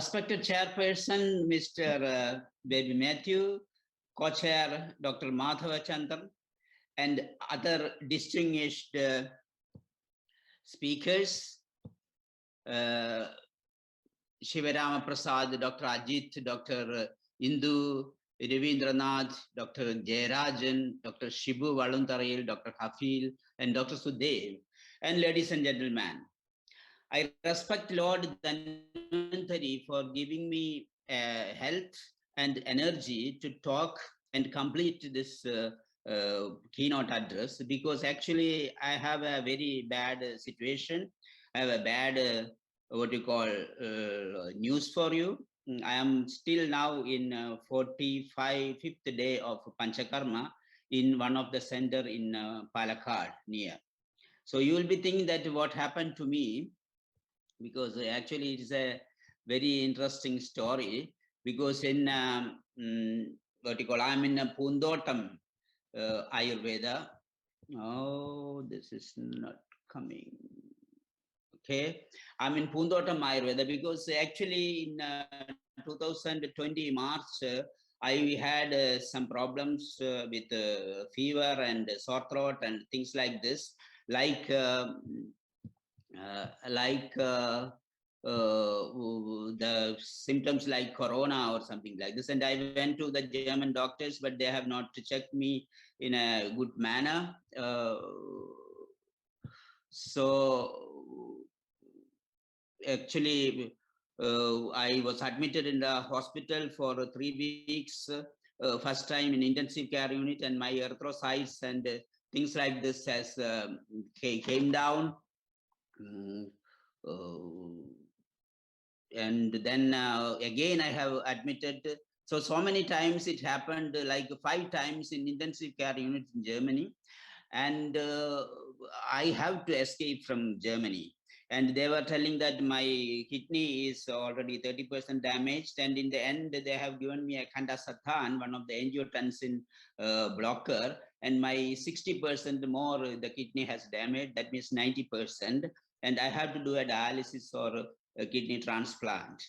Respected Chairperson, Mr. Baby Matthew, Co-Chair Dr. Madhava Chandran, and other distinguished speakers, Shivarama Prasad, Dr. Ajit, Dr. Indu, Ravindranath, Dr. Jayarajan, Dr. Shibu Valuntarayil, Dr. Hafil, and Dr. Sudev, and ladies and gentlemen. I respect Lord Dhanvantari for giving me health and energy to talk and complete this keynote address, because actually I have a very bad situation. I have a bad what you call news for you. I am still now in 45th day of Panchakarma in one of the center in Palakkad near. So you will be thinking that what happened to me, because actually it is a very interesting story, because in what you call, I'm in a Pundotam Ayurveda. Oh, this is not coming. Okay, I'm in Pundotam Ayurveda because actually in 2020 March, I had some problems with fever and sore throat and things like this, like the symptoms like corona or something like this. And I went to the German doctors, but they have not checked me in a good manner. So actually, I was admitted in the hospital for 3 weeks, first time in intensive care unit, and my erythrocytes and things like this has came down. And then again I have admitted. So many times it happened, like 5 times in intensive care unit in Germany, and I have to escape from Germany. And they were telling that my kidney is already 30% damaged, and in the end they have given me a Candesartan, one of the angiotensin blocker, and my 60% more the kidney has damaged, that means 90%, and I have to do a dialysis or a kidney transplant.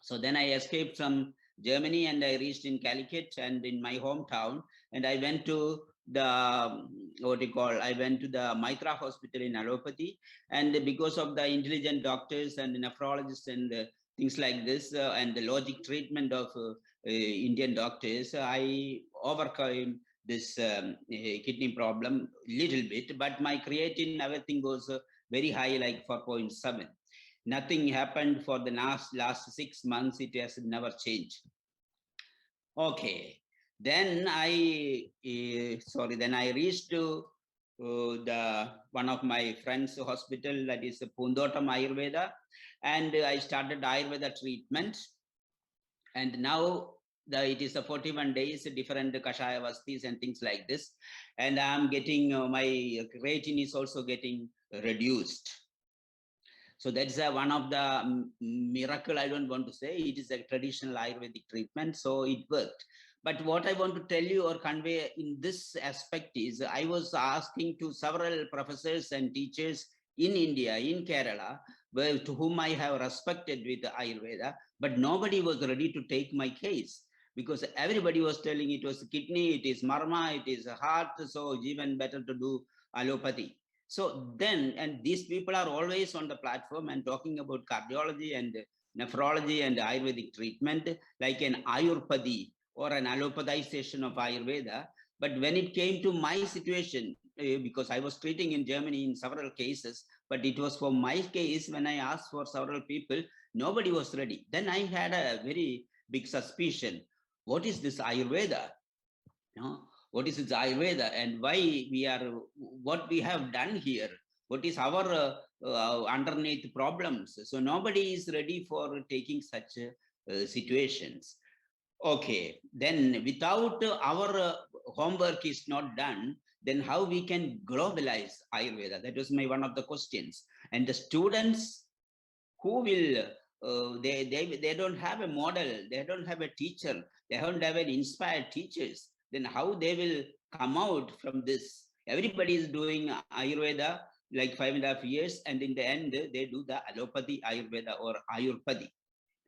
So then I escaped from Germany and I reached in Calicut and in my hometown, and I went to the what you call, I went to the Maitra hospital in allopathy, and because of the intelligent doctors and nephrologists and things like this and the logic treatment of Indian doctors, I overcame this kidney problem little bit, but my creatine, everything was very high, like 4.7. Nothing happened for the last 6 months. It has never changed. Okay, then I reached to the one of my friends' hospital, that is Pundotam Ayurveda, and I started Ayurveda treatment. And now it is a 41 days, different Kashaya Vastis and things like this, and I'm getting my creatine is also getting reduced. So that's one of the miracle. I don't want to say it is a traditional Ayurvedic treatment, so it worked. But what I want to tell you or convey in this aspect is, I was asking to several professors and teachers in India, in Kerala, to whom I have respected with Ayurveda, but nobody was ready to take my case, because everybody was telling it was kidney, it is marma, it is heart, so even better to do allopathy. So then, and these people are always on the platform and talking about cardiology and nephrology and Ayurvedic treatment, like an Ayurpadi or an allopathization of Ayurveda. But when it came to my situation, because I was treating in Germany in several cases, but it was for my case, when I asked for several people, nobody was ready. Then I had a very big suspicion. What is this Ayurveda? What is this Ayurveda, and why we are, what we have done here, what is our underneath problems? So nobody is ready for taking such situations. Okay, then without our homework is not done, then how we can globalize Ayurveda? That was my one of the questions. And the students who will they don't have a model, they don't have a teacher, they don't have an inspired teachers, then how they will come out from this? Everybody is doing Ayurveda like 5.5 years, and in the end they do the allopathy Ayurveda or Ayurpadi.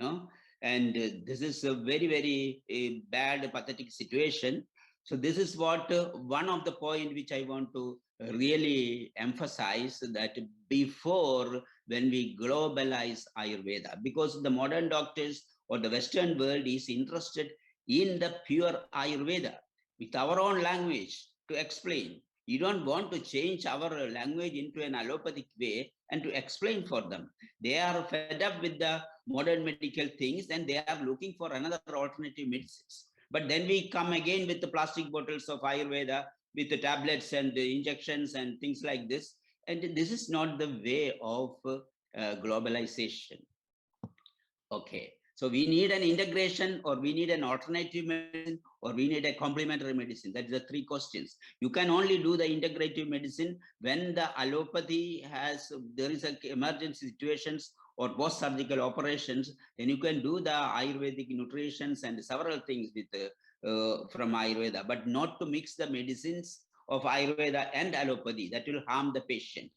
No? And this is a very, very bad, pathetic situation. So this is what one of the point which I want to really emphasize, that before, when we globalize Ayurveda, because the modern doctors or the Western world is interested in the pure Ayurveda with our own language to explain. You don't want to change our language into an allopathic way and to explain for them. They are fed up with the modern medical things and they are looking for another alternative medicines. But then we come again with the plastic bottles of Ayurveda, with the tablets and the injections and things like this. And this is not the way of globalization. Okay. So we need an integration, or we need an alternative medicine, or we need a complementary medicine. That's the three questions. You can only do the integrative medicine when the allopathy has, there is a emergency situations or post-surgical operations, then you can do the Ayurvedic nutritions and several things with from Ayurveda, but not to mix the medicines of Ayurveda and allopathy. That will harm the patient.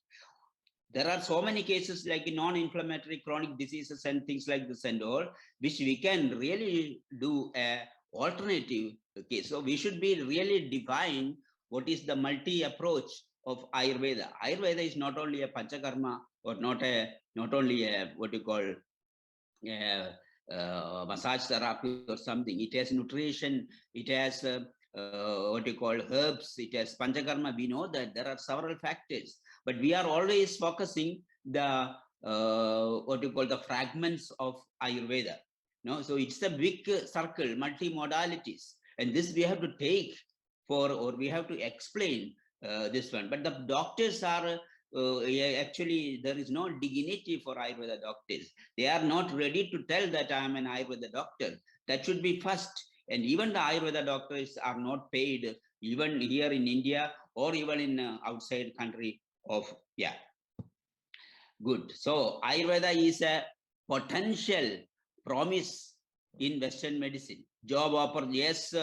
There are so many cases like non-inflammatory chronic diseases and things like this and all, which we can really do a alternative case. So we should be really define what is the multi-approach of Ayurveda. Ayurveda is not only a Panchakarma, or not only a what you call massage therapy or something. It has nutrition, it has what you call herbs, it has Panchakarma. We know that there are several factors, but we are always focusing the what you call the fragments of Ayurveda. No, so it's a big circle, multi modalities, and this we have to take for, or we have to explain this one. But the doctors are actually, there is no dignity for Ayurveda doctors. They are not ready to tell that I am an Ayurveda doctor. That should be first. And even the Ayurveda doctors are not paid, even here in India or even in outside country of, yeah. Good. So Ayurveda is a potential promise in Western medicine. Job opportunities. Yes,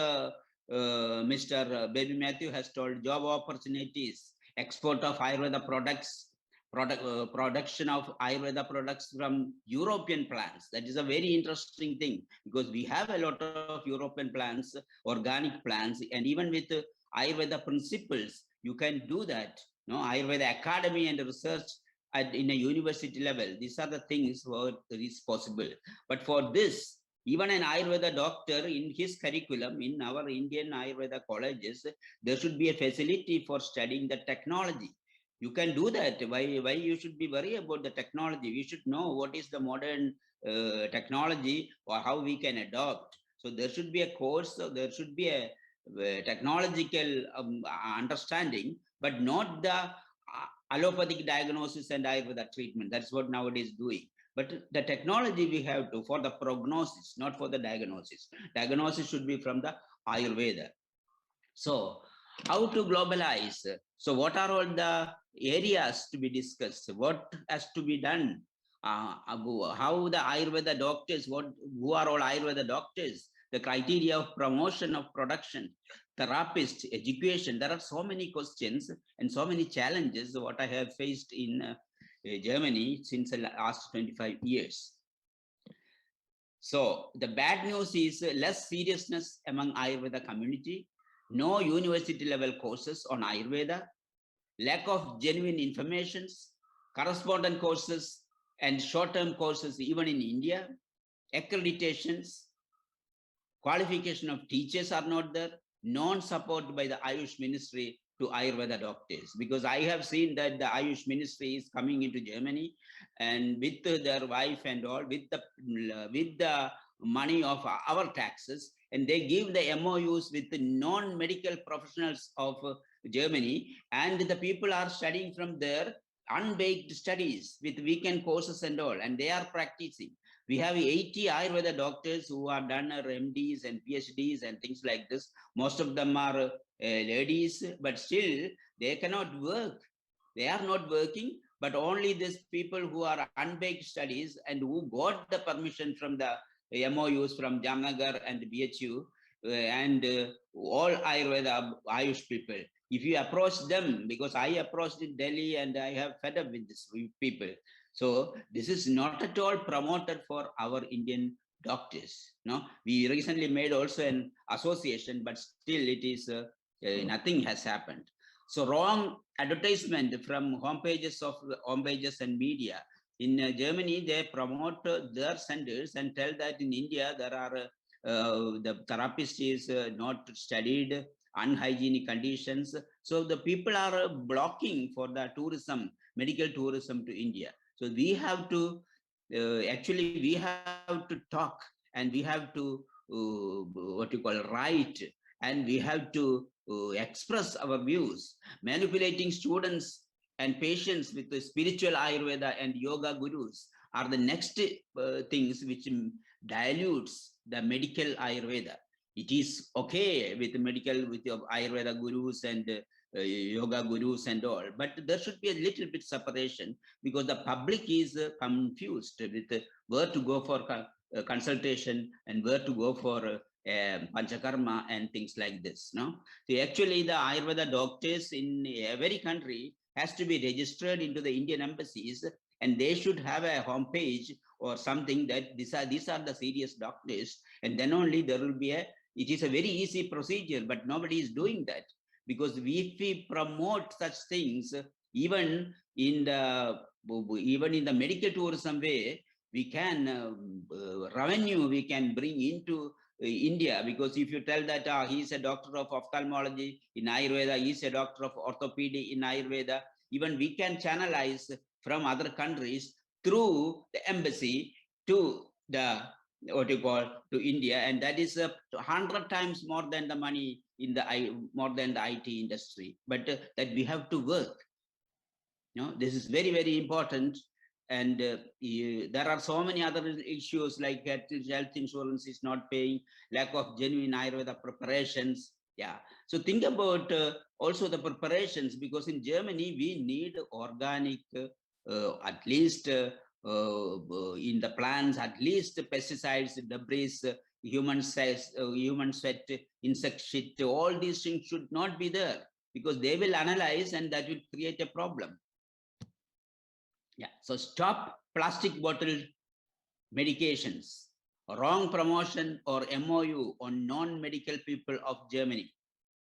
Mr. Baby Matthew has told job opportunities, export of Ayurveda products, production of Ayurveda products from European plants. That is a very interesting thing, because we have a lot of European plants, organic plants, and even with Ayurveda principles, you can do that. No, Ayurveda Academy and research in a university level. These are the things where it is possible. But for this, even an Ayurveda doctor in his curriculum, in our Indian Ayurveda colleges, there should be a facility for studying the technology. You can do that. Why you should be worried about the technology? We should know what is the modern technology, or how we can adopt. So there should be a course, so there should be a technological understanding, but not the allopathic diagnosis and Ayurveda treatment. That's what nowadays doing. But the technology we have to for the prognosis, not for the diagnosis. Diagnosis should be from the Ayurveda. So how to globalize? So what are all the areas to be discussed? What has to be done? How the Ayurveda doctors, who are all Ayurveda doctors? The criteria of promotion of production, therapist, education. There are so many questions and so many challenges what I have faced in Germany since the last 25 years. So the bad news is less seriousness among Ayurveda community, no university level courses on Ayurveda, lack of genuine informations, correspondence courses and short-term courses even in India, accreditations, qualification of teachers are not there, non-support by the Ayush ministry to Ayurveda doctors, because I have seen that the Ayush ministry is coming into Germany and with their wife and all, with the money of our taxes, and they give the MOUs with the non-medical professionals of Germany, and the people are studying from their unbaked studies with weekend courses and all, and they are practicing. We have 80 Ayurveda doctors who are done MDs and PhDs and things like this. Most of them are ladies, but still they cannot work. They are not working, but only these people who are unbaked studies and who got the permission from the MOUs from Jamnagar and BHU and all Ayurveda Ayush people. If you approach them, because I approached in Delhi and I have fed up with these people, So this is not at all promoted for our Indian doctors. No, we recently made also an association, but still it is nothing has happened. So wrong advertisement from homepages and media. In Germany, they promote their centers and tell that in India there are the therapist is not studied, unhygienic conditions. So the people are blocking for the tourism, medical tourism to India. So we have to actually we have to talk, and we have to what you call write, and we have to express our views. Manipulating students and patients with the spiritual Ayurveda and yoga gurus are the next things which dilutes the medical Ayurveda. It is okay with medical, with your Ayurveda gurus and yoga gurus and all, but there should be a little bit separation, because the public is confused with where to go for consultation and where to go for panchakarma and things like this. No, so actually the Ayurveda doctors in every country has to be registered into the Indian embassies, and they should have a homepage or something that these are the serious doctors, and then only there will be a. It is a very easy procedure, but nobody is doing that, because if we promote such things, even in the medical tourism way, we can revenue we can bring into India. Because if you tell that he is a doctor of ophthalmology in Ayurveda, he is a doctor of orthopedic in Ayurveda, even we can channelize from other countries through the embassy to the what you call to India, and that is 100 times more than the money in the more than the IT industry. But that we have to work. You know, this is very very important. And there are so many other issues like health insurance is not paying, lack of genuine Ayurveda preparations. Yeah. So think about also the preparations, because in Germany we need organic, at least in the plants, at least pesticides, debris, human cells, human sweat, insect shit. All these things should not be there, because they will analyze and that will create a problem. Yeah. So stop plastic bottle medications, wrong promotion or MOU on non-medical people of Germany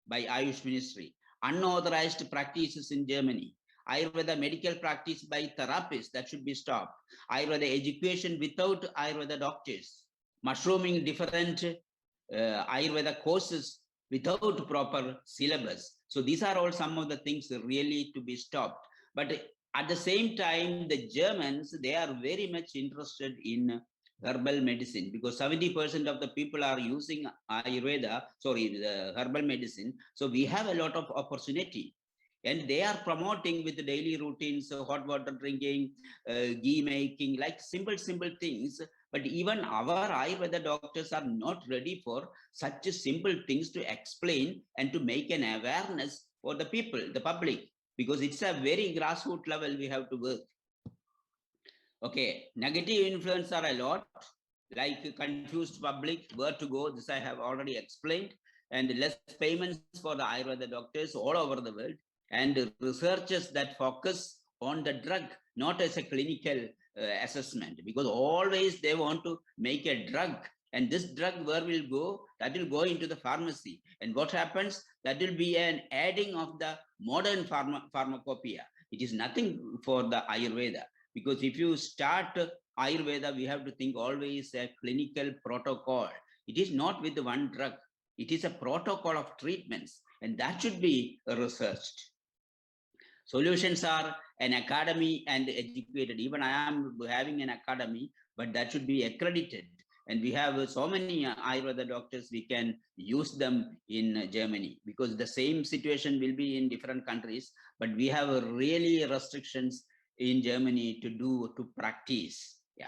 by Ayush Ministry, unauthorized practices in Germany, Ayurveda medical practice by therapists, that should be stopped, Ayurveda education without Ayurveda doctors, mushrooming different Ayurveda courses without proper syllabus. So these are all some of the things really to be stopped. But at the same time, the Germans, they are very much interested in herbal medicine, because 70% of the people are using Ayurveda, sorry, the herbal medicine. So we have a lot of opportunity. And they are promoting with the daily routines, hot water drinking, ghee making, like simple things. But even our Ayurveda doctors are not ready for such simple things to explain and to make an awareness for the people, the public, because it's a very grassroots level we have to work. Okay, negative influence are a lot, like confused public, where to go, this I have already explained, and less payments for the Ayurveda doctors all over the world, and researchers that focus on the drug, not as a clinical assessment, because always they want to make a drug, and this drug where will go, that will go into the pharmacy, and what happens, that will be an adding of the modern pharmacopoeia. It is nothing for the Ayurveda, because if you start Ayurveda, we have to think always a clinical protocol. It is not with one drug. It is a protocol of treatments, and that should be researched. Solutions are an academy and educated. Even I am having an academy, but that should be accredited. And we have so many Ayurveda doctors, we can use them in Germany, because the same situation will be in different countries, but we have really restrictions in Germany to practice. Yeah.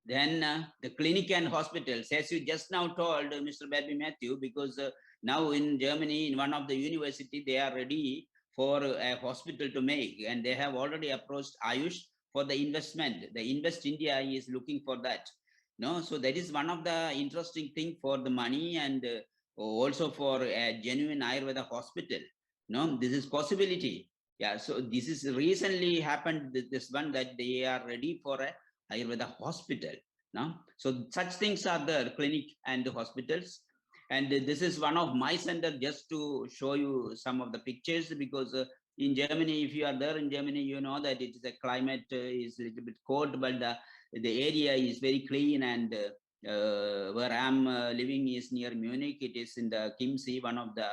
Then the clinic and hospitals, as you just now told, Mr. Baby Matthew, because now in Germany, in one of the university, they are ready for a hospital to make, and they have already approached Ayush for the investment. The Invest India is looking for that. No, so that is one of the interesting thing for the money, and also for a genuine Ayurveda hospital. No, this is possibility. Yeah, so this is recently happened, this one, that they are ready for a Ayurveda hospital. No? So such things are there, clinic and hospitals. And this is one of my center, just to show you some of the pictures, because in Germany, if you are there in Germany, you know that it is a climate is a little bit cold, but the area is very clean. And where I'm living is near Munich. It is in the Chiemsee, one of the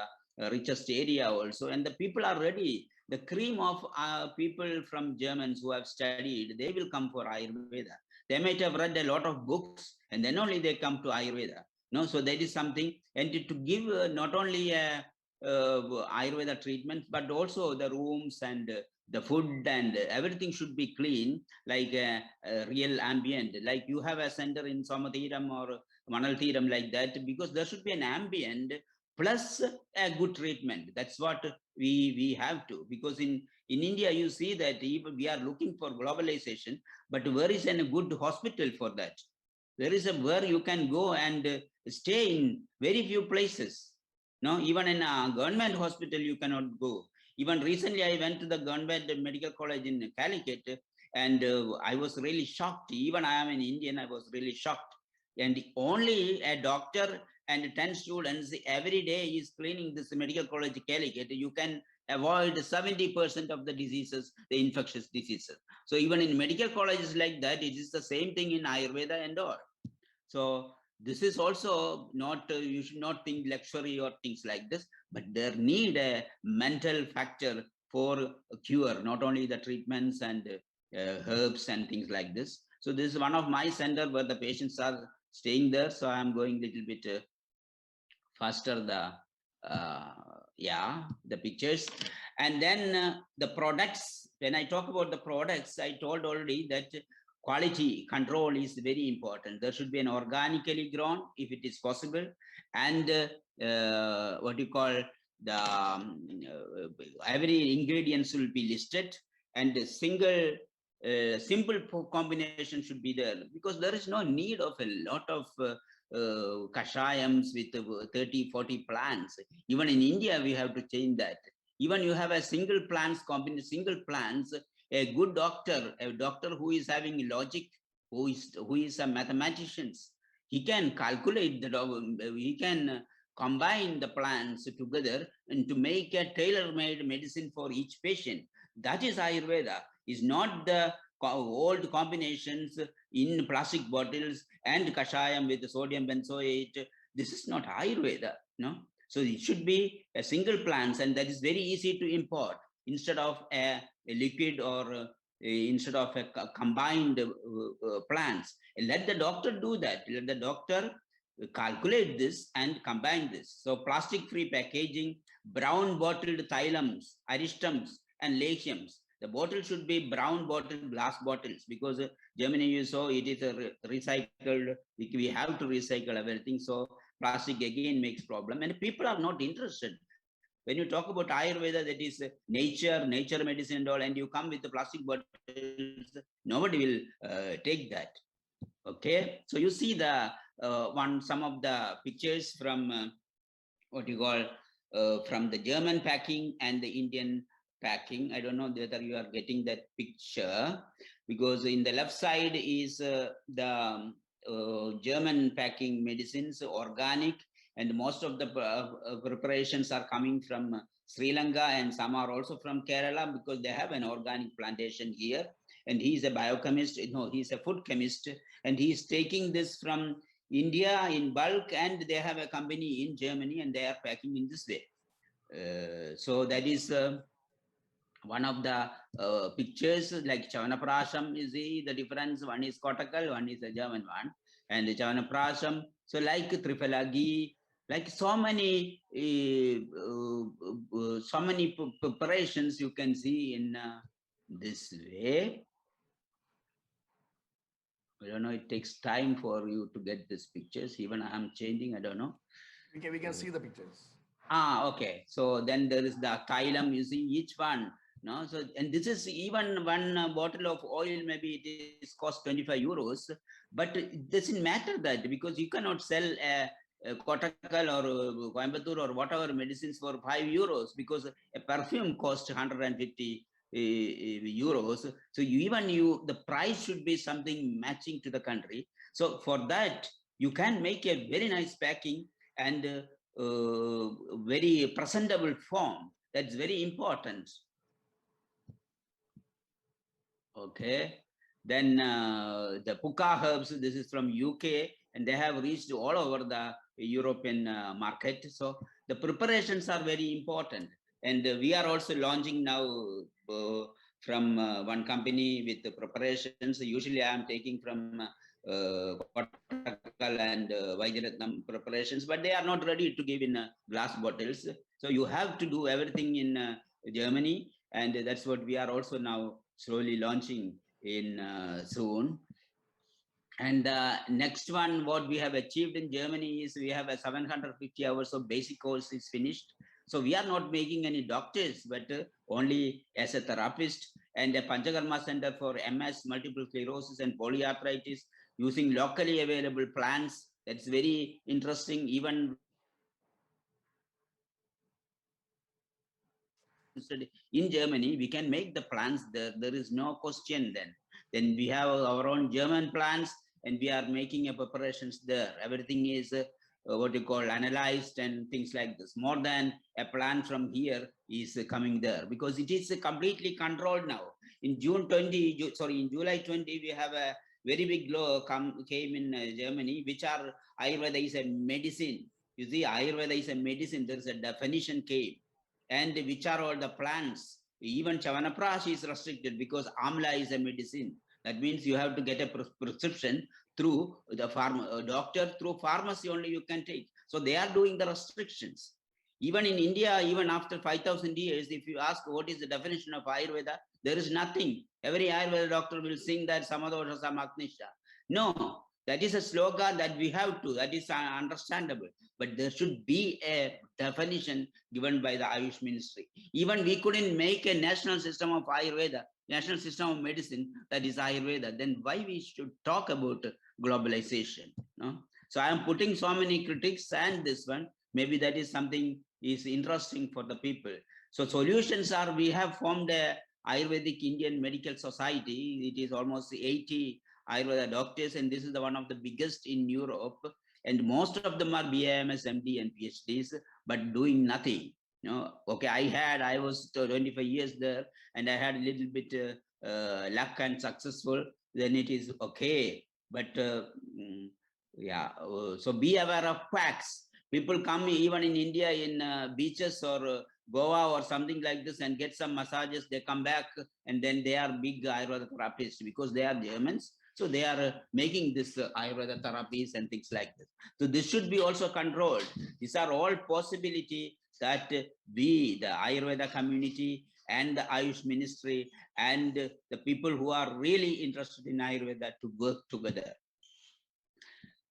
richest area also. And the people are ready. The cream of people from Germans who have studied, they will come for Ayurveda. They might have read a lot of books, and then only they come to Ayurveda. No, so that is something. And to give not only Ayurveda treatments, but also the rooms and the food and everything should be clean, like real ambient. Like you have a center in Somathiram or Manalthiram, like that, because there should be an ambient plus a good treatment. That's what we have to, because in India you see that even we are looking for globalization, but where is a good hospital for that? There is a where you can go and stay in very few places. No, even in a government hospital you cannot go. Even recently I went to the government medical college in Calicut, and I was really shocked. Even I am an Indian, I was really shocked. And only a doctor and 10 students every day is cleaning this medical college Calicut. You can avoid 70% of the diseases, the infectious diseases. So even in medical colleges like that, it is the same thing in Ayurveda and all. So this is also not, you should not think luxury or things like this, but there need a mental factor for a cure, not only the treatments and herbs and things like this. So this is one of my center where the patients are staying there. So I'm going a little bit faster the pictures. And then the products. When I talk about the products, I told already that quality control is very important. There should be an organically grown, if it is possible, and what you call the every ingredients will be listed, and a single simple combination should be there, because there is no need of a lot of kashayams with 30-40 plants. Even in India we have to change that. Even you have a single plants combination, single plants, a good doctor, a doctor who is having logic, who is a mathematician, he can calculate the, he can combine the plants together and to make a tailor-made medicine for each patient. That is Ayurveda. Is not the old combinations in plastic bottles and kashayam with sodium benzoate. This is not Ayurveda, no. So it should be a single plants, and that is very easy to import instead of a liquid or instead of a combined plants. Let the doctor do that. Let the doctor calculate this and combine this. So plastic-free packaging, brown bottled thylums, aristums, and lechiums. The bottle should be brown bottle, glass bottles, because Germany, you saw, it is a recycled. We have to recycle everything. So plastic again makes problem, and people are not interested. When you talk about Ayurveda, that is nature medicine and all, and you come with the plastic bottles, nobody will take that. Okay, so you see the some of the pictures from what you call from the German packing and the Indian packing. I don't know whether you are getting that picture, because in the left side is the German packing medicines, organic, and most of the preparations are coming from Sri Lanka, and some are also from Kerala, because they have an organic plantation here. And he's a biochemist, no, he's a food chemist, and he's taking this from India in bulk, and they have a company in Germany, and they are packing in this way. So that is one of the pictures, like Chavanaprasham, you see the difference. One is Kotakal, one is the German one, and the Chavanaprasham. So like Triphalagi, like so many preparations you can see in this way. I don't know, it takes time for you to get these pictures. Even I am changing, I don't know. We can see the pictures. Okay. So then there is the thylum, you see each one. No, so and this is even one bottle of oil, maybe it is cost 25 euros, but it doesn't matter that, because you cannot sell Kottakkal or Coimbatore or whatever medicines for 5 euros, because a perfume costs 150 euros. So the price should be something matching to the country. So for that, you can make a very nice packing and very presentable form. That's very important. Okay. Then the puka herbs, this is from UK, and they have reached all over the European market. So the preparations are very important. And we are also launching now from one company with the preparations. Usually I am taking from Kottakkal and Vaijaratnam preparations, but they are not ready to give in glass bottles. So you have to do everything in Germany. And that's what we are also now slowly launching in soon. And the next one, what we have achieved in Germany is we have a 750 hours of basic course is finished. So we are not making any doctors, but only as a therapist, and a Panchakarma Center for MS, multiple sclerosis and polyarthritis, using locally available plants. That's very interesting. Even in Germany, we can make the plants there. There is no question then. Then we have our own German plants, and we are making a preparations there. Everything is what you call analyzed and things like this. More than a plant from here is coming there, because it is completely controlled now. In June 20, sorry, in July 20, we have a very big law came in Germany, which are Ayurveda is a medicine. You see, Ayurveda is a medicine. There is a definition came, and which are all the plants. Even Chawanaprash is restricted because Amla is a medicine. That means you have to get a prescription through the doctor, through pharmacy only you can take. So they are doing the restrictions. Even in India, even after 5,000 years, if you ask what is the definition of Ayurveda, there is nothing. Every Ayurveda doctor will sing that Samadosha Samaknisha. No, that is a slogan that we have to, that is understandable. But there should be a definition given by the Ayush Ministry. Even we couldn't make a national system of Ayurveda, national system of medicine that is Ayurveda. Then why we should talk about globalization? No? So I am putting so many critics, and this one, maybe that is something is interesting for the people. So solutions are, we have formed a Ayurvedic Indian Medical Society. It is almost 80 Ayurveda doctors, and this is the one of the biggest in Europe. And most of them are BAMS, MD, and PhDs, but doing nothing. You know, okay, I was 25 years there, and I had a little bit luck and successful. Then it is okay. But yeah, so be aware of facts. People come even in India in beaches or Goa or something like this and get some massages. They come back and then they are big Ayurveda therapists because they are Germans. So they are making this Ayurveda therapies and things like this. So this should be also controlled. These are all possibility that we, the Ayurveda community and the Ayush ministry and the people who are really interested in Ayurveda to work together.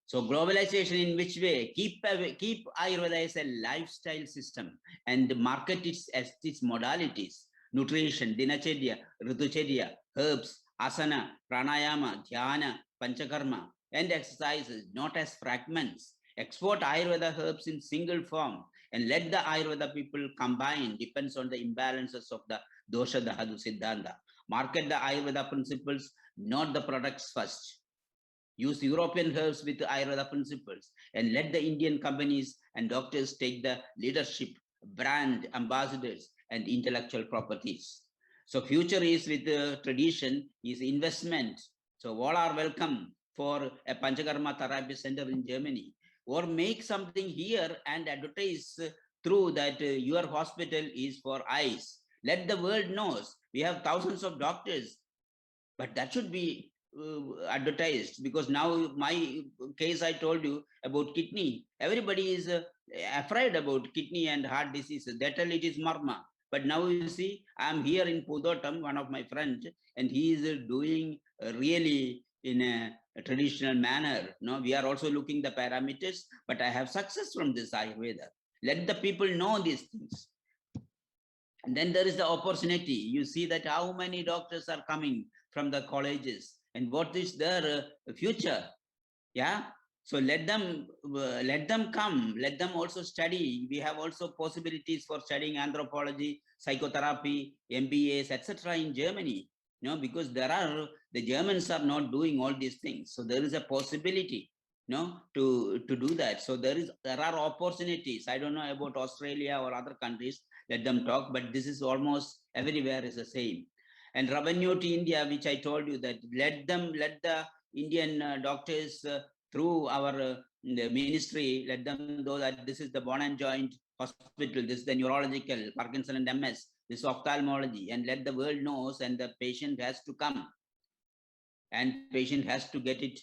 So globalization in which way? Keep Ayurveda as a lifestyle system and market it as its modalities: nutrition, dinacharya, ritucharya, herbs, asana, pranayama, dhyana, panchakarma, and exercises, not as fragments. Export Ayurveda herbs in single form and let the Ayurveda people combine, depends on the imbalances of the dosha dhatu siddhanta. Market the Ayurveda principles, not the products first. Use European herbs with Ayurveda principles, and let the Indian companies and doctors take the leadership, brand ambassadors, and intellectual properties. So future is with tradition, is investment. So all are welcome for a Panchakarma therapy center in Germany, or make something here and advertise through that your hospital is for eyes. Let the world knows we have thousands of doctors, but that should be advertised, because now my case I told you about kidney, everybody is afraid about kidney and heart disease. That tell it is marma. But now you see, I'm here in Pudotam, one of my friends, and he is doing really in a traditional manner. No, we are also looking the parameters, but I have success from this Ayurveda. Let the people know these things. And then there is the opportunity. You see that how many doctors are coming from the colleges and what is their future. Yeah. So let them come, let them also study. We have also possibilities for studying anthropology, psychotherapy, MBAs, etc. in Germany. Because the Germans are not doing all these things. So there is a possibility, to do that. So there are opportunities. I don't know about Australia or other countries. Let them talk, but this is almost everywhere is the same. And revenue to India, which I told you that let the Indian doctors through our the ministry, let them know that this is the bone and joint hospital, this is the neurological, Parkinson and MS, this is ophthalmology, and let the world knows, and the patient has to come, and patient has to get it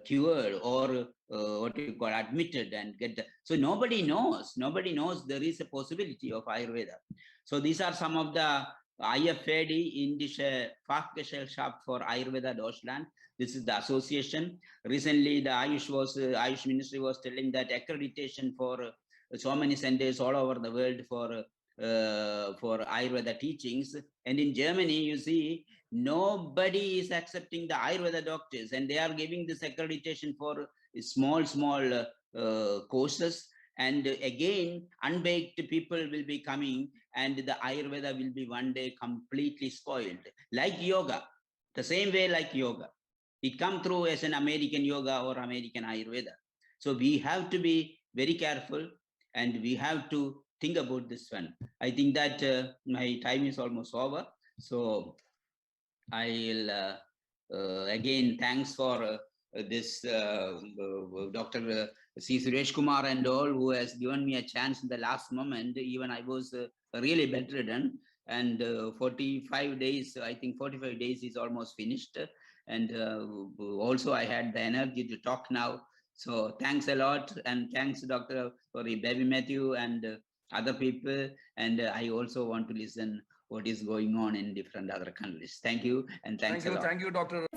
cured or what you call admitted and get so nobody knows there is a possibility of Ayurveda. So these are some of the IFAD, Indische Fachgesellschaft for Ayurveda Deutschland. This is the association. Recently, the Ayush Ministry was telling that accreditation for so many centers all over the world for Ayurveda teachings. And in Germany, you see, nobody is accepting the Ayurveda doctors, and they are giving this accreditation for small courses. And again, unbaked people will be coming, and the Ayurveda will be one day completely spoiled, like yoga, the same way like yoga. It come through as an American yoga or American Ayurveda. So we have to be very careful, and we have to think about this one. I think that my time is almost over. So I'll again, thanks for this Dr. C. Suresh Kumar and all, who has given me a chance in the last moment. Even I was really bedridden, and 45 days, I think 45 days is almost finished. And also I had the energy to talk now. So thanks a lot, and thanks Dr. for Baby Matthew and other people. And I also want to listen what is going on in different other countries. Thank you, and thanks a lot. Thank you, Dr.